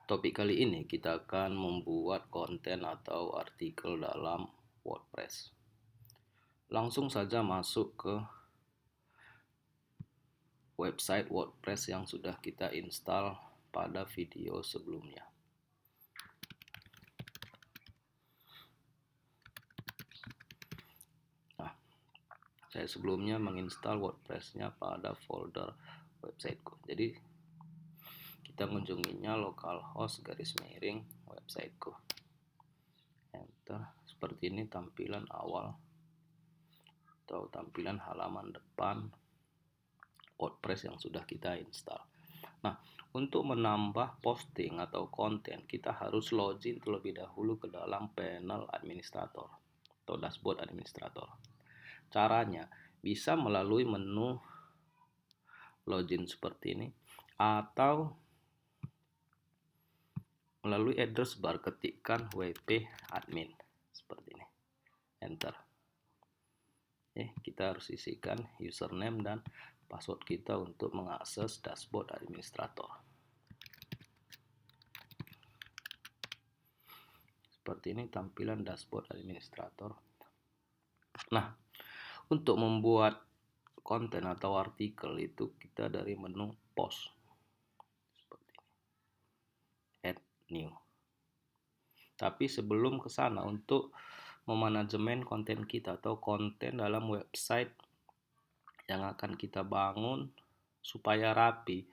Topik kali ini kita akan membuat konten atau artikel dalam WordPress. Langsung saja masuk ke website WordPress yang sudah kita install pada video sebelumnya. Nah, saya sebelumnya menginstal WordPress-nya pada folder websiteku. Jadi kita mengunjunginya localhost /websiteku. Enter. Seperti ini tampilan awal atau tampilan halaman depan WordPress yang sudah kita install. Nah, untuk menambah posting atau konten, kita harus login terlebih dahulu ke dalam panel administrator atau dashboard administrator. Caranya bisa melalui menu login seperti ini atau melalui address bar, ketikkan wp admin seperti ini, enter. Kita harus isikan username dan password kita untuk mengakses dashboard administrator. Seperti ini tampilan dashboard administrator. Nah, untuk membuat konten atau artikel itu kita dari menu post seperti ini, add new. Tapi sebelum ke sana, untuk memanajemen konten kita atau konten dalam website yang akan kita bangun supaya rapi,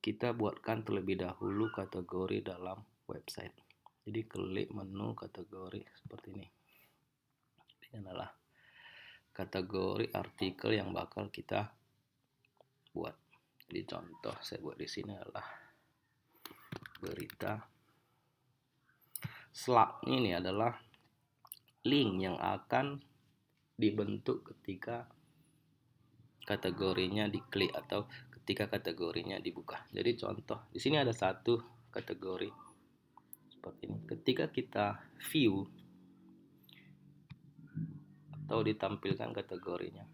kita buatkan terlebih dahulu kategori dalam website. Jadi klik menu kategori seperti ini. Ini adalah kategori artikel yang bakal kita buat. Jadi contoh saya buat di sini adalah berita. Slug ini adalah link yang akan dibentuk ketika kategorinya diklik atau ketika kategorinya dibuka. Jadi contoh di sini ada satu kategori seperti ini. Ketika kita view atau ditampilkan kategorinya,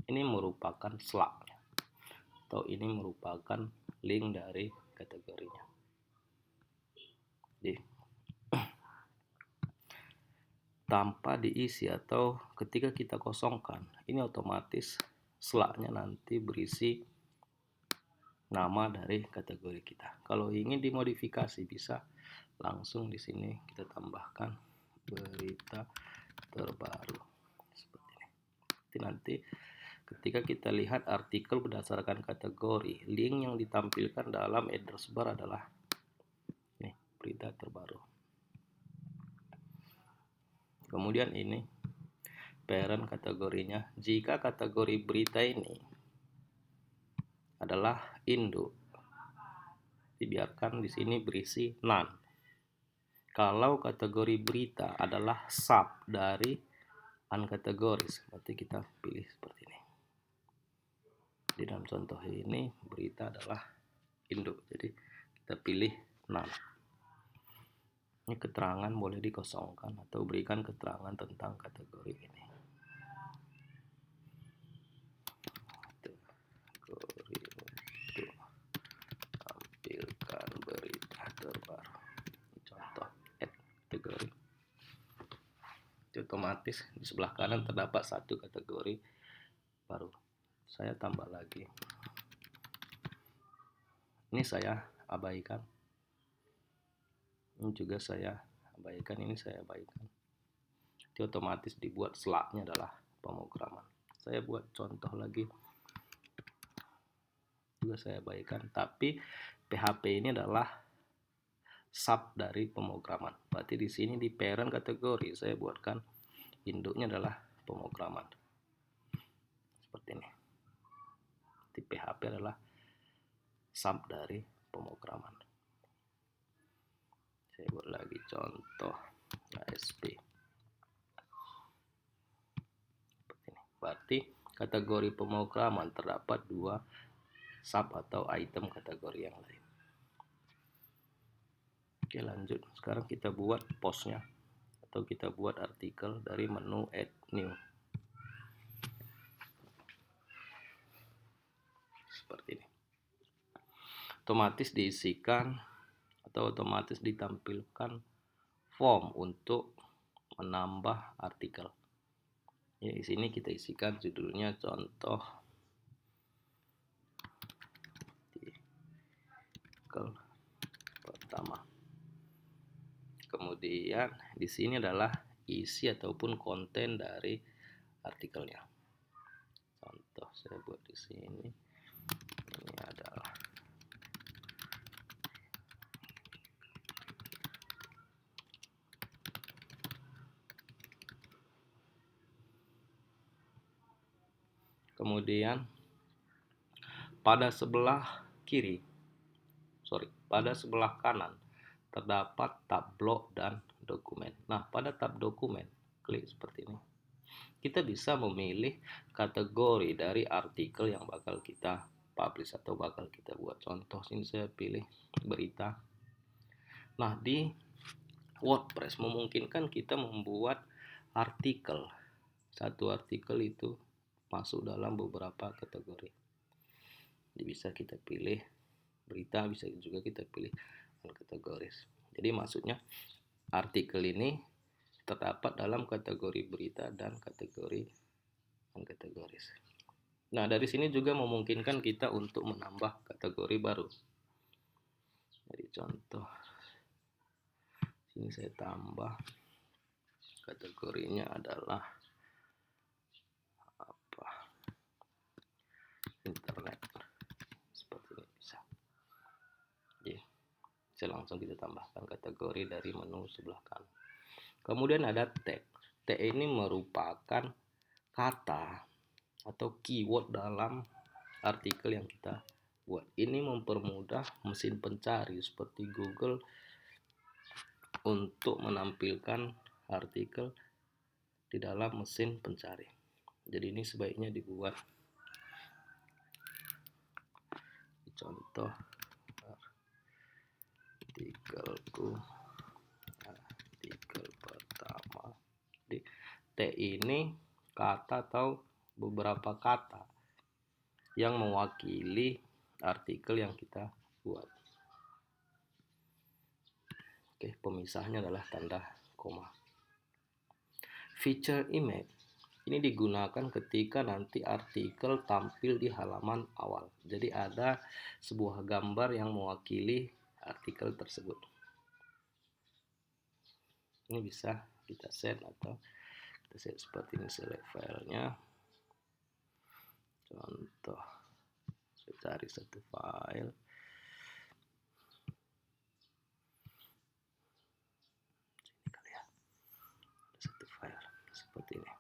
ini merupakan slug atau ini merupakan link dari kategorinya. Jadi tanpa diisi atau ketika kita kosongkan, ini otomatis slugnya nanti berisi nama dari kategori kita. Kalau ingin dimodifikasi bisa langsung di sini kita tambahkan berita terbaru seperti ini. Jadi nanti ketika kita lihat artikel berdasarkan kategori, link yang ditampilkan dalam address bar adalah ini, berita terbaru. Kemudian ini parent kategorinya. Jika kategori berita ini adalah induk, dibiarkan di sini berisi none. Kalau kategori berita adalah sub dari uncategorized, berarti kita pilih seperti ini. Di dalam contoh ini berita adalah induk, jadi kita pilih none. Ini keterangan boleh dikosongkan atau berikan keterangan tentang kategori ini. Kategori untuk tampilkan berita terbaru. Contoh add kategori. Otomatis di sebelah kanan terdapat satu kategori baru. Saya tambah lagi. Ini saya abaikan. Ini juga saya abaikan. Ini saya abaikan. Jadi otomatis dibuat slugnya adalah pemrograman. Saya buat contoh lagi. Juga saya abaikan. Tapi PHP ini adalah sub dari pemrograman. Berarti di sini di parent kategori saya buatkan induknya adalah pemrograman. Seperti ini. Di PHP adalah sub dari pemrograman. Saya buat lagi contoh ASP. Seperti ini. Berarti kategori pemrograman terdapat dua sub atau item kategori yang lain. Oke, lanjut. Sekarang kita buat postnya atau kita buat artikel dari menu add new. Seperti ini. otomatis diisikan atau otomatis ditampilkan form untuk menambah artikel. Ya, di sini kita isikan judulnya contoh artikel pertama. Kemudian di sini adalah isi ataupun konten dari artikelnya. Contoh saya buat di sini. Ini adalah kemudian pada sebelah kanan terdapat tab blog dan dokumen. Nah, pada tab dokumen, klik seperti ini. Kita bisa memilih kategori dari artikel yang bakal kita publish atau bakal kita buat. Contoh sini saya pilih berita. Nah, di WordPress memungkinkan kita membuat artikel. Satu artikel itu masuk dalam beberapa kategori. Jadi bisa kita pilih berita, bisa juga kita pilih kategoris. Jadi maksudnya artikel ini terdapat dalam kategori berita dan kategori kategoris. Nah, dari sini juga memungkinkan kita untuk menambah kategori baru. Jadi contoh sini saya tambah kategorinya adalah apa? Internet. Seperti ini bisa. Jadi saya langsung kita tambahkan kategori dari menu sebelah kanan. Kemudian ada tag. Tag ini merupakan kata atau keyword dalam artikel yang kita buat. Ini mempermudah mesin pencari seperti Google untuk menampilkan artikel di dalam mesin pencari. Jadi ini sebaiknya dibuat. Contoh artikel pertama. Jadi T ini kata atau beberapa kata yang mewakili artikel yang kita buat. Oke, pemisahnya adalah tanda koma. Feature image ini digunakan ketika nanti artikel tampil di halaman awal. Jadi ada sebuah gambar yang mewakili artikel tersebut. Ini bisa kita set atau kita set seperti ini, select filenya. Contoh, saya cari satu file. Sini kali ya. Ada satu file seperti ini.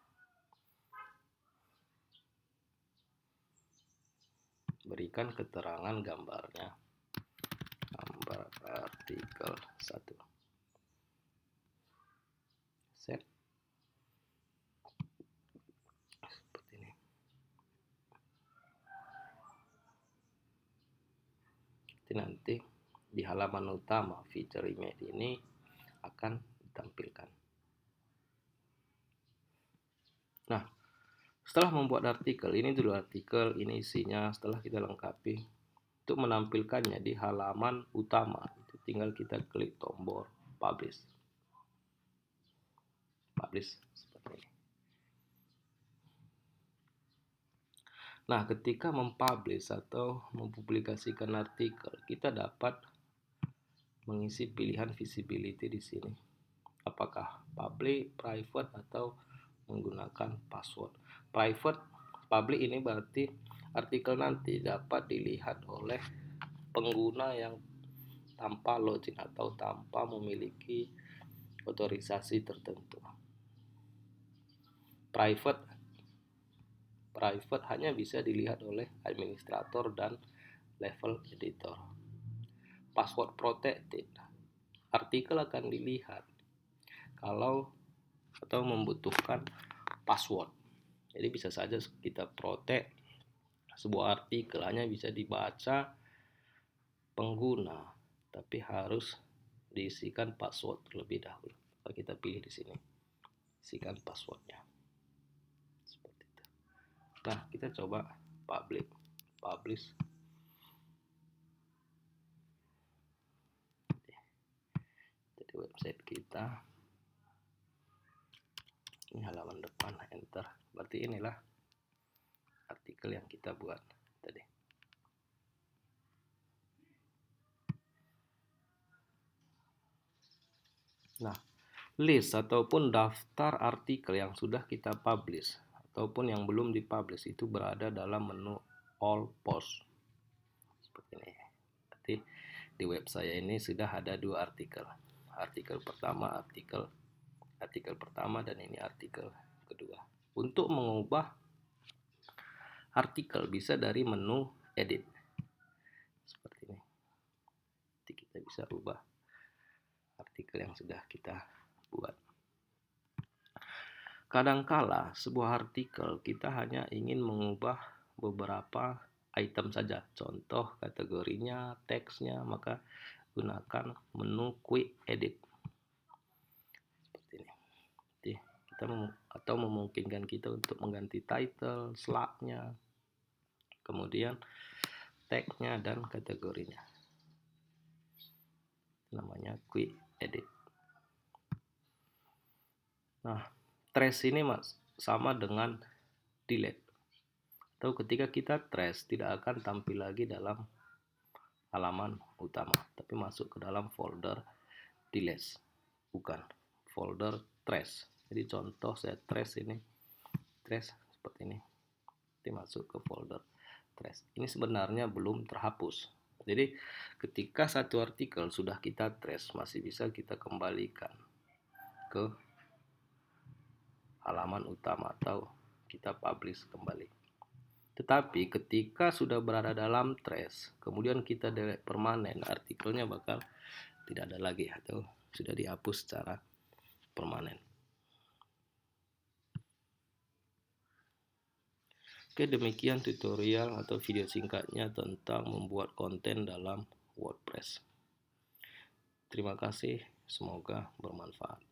Berikan keterangan gambarnya. Gambar artikel 1. Set. Seperti ini. Nanti di halaman utama feature image ini akan ditampilkan. Nah, setelah membuat artikel, ini dulu artikel, ini isinya. Setelah kita lengkapi, untuk menampilkannya di halaman utama, itu tinggal kita klik tombol publish. Publish seperti ini. Nah, ketika mempublish atau mempublikasikan artikel, kita dapat mengisi pilihan visibility di sini. Apakah public, private, atau menggunakan password. Public ini berarti artikel nanti dapat dilihat oleh pengguna yang tanpa login atau tanpa memiliki otorisasi tertentu. Private hanya bisa dilihat oleh administrator dan level editor. Password protected, artikel akan dilihat kalau atau membutuhkan password. Jadi bisa saja kita protect sebuah artikel hanya bisa dibaca pengguna, tapi harus diisikan password terlebih dahulu. Kita pilih di sini, isikan passwordnya. Seperti itu. Nah, kita coba publish. di website kita. Ini halaman depan, enter. Berarti inilah artikel yang kita buat tadi. Nah, list ataupun daftar artikel yang sudah kita publish ataupun yang belum dipublish itu berada dalam menu all post. Seperti ini. Berarti di web saya ini sudah ada 2 artikel. Artikel pertama, artikel pertama, dan ini artikel kedua. Untuk mengubah artikel bisa dari menu edit seperti ini. Jadi kita bisa ubah artikel yang sudah kita buat. Kadangkala sebuah artikel kita hanya ingin mengubah beberapa item saja, contoh kategorinya, teksnya, maka gunakan menu quick edit seperti ini. Jadi kita atau memungkinkan kita untuk mengganti title, slide-nya, kemudian tag-nya dan kategorinya. Namanya quick edit. Nah, trace ini sama dengan delete. Atau ketika kita trace tidak akan tampil lagi dalam halaman utama, tapi masuk ke dalam folder delete, bukan folder trace. Jadi contoh saya trace ini, trace seperti ini, nanti masuk ke folder trace. Ini sebenarnya belum terhapus. Jadi ketika satu artikel sudah kita trace, masih bisa kita kembalikan ke halaman utama atau kita publish kembali. Tetapi ketika sudah berada dalam trace, kemudian kita delete permanen, artikelnya bakal tidak ada lagi atau sudah dihapus secara permanen. Oke, demikian tutorial atau video singkatnya tentang membuat konten dalam WordPress. Terima kasih, semoga bermanfaat.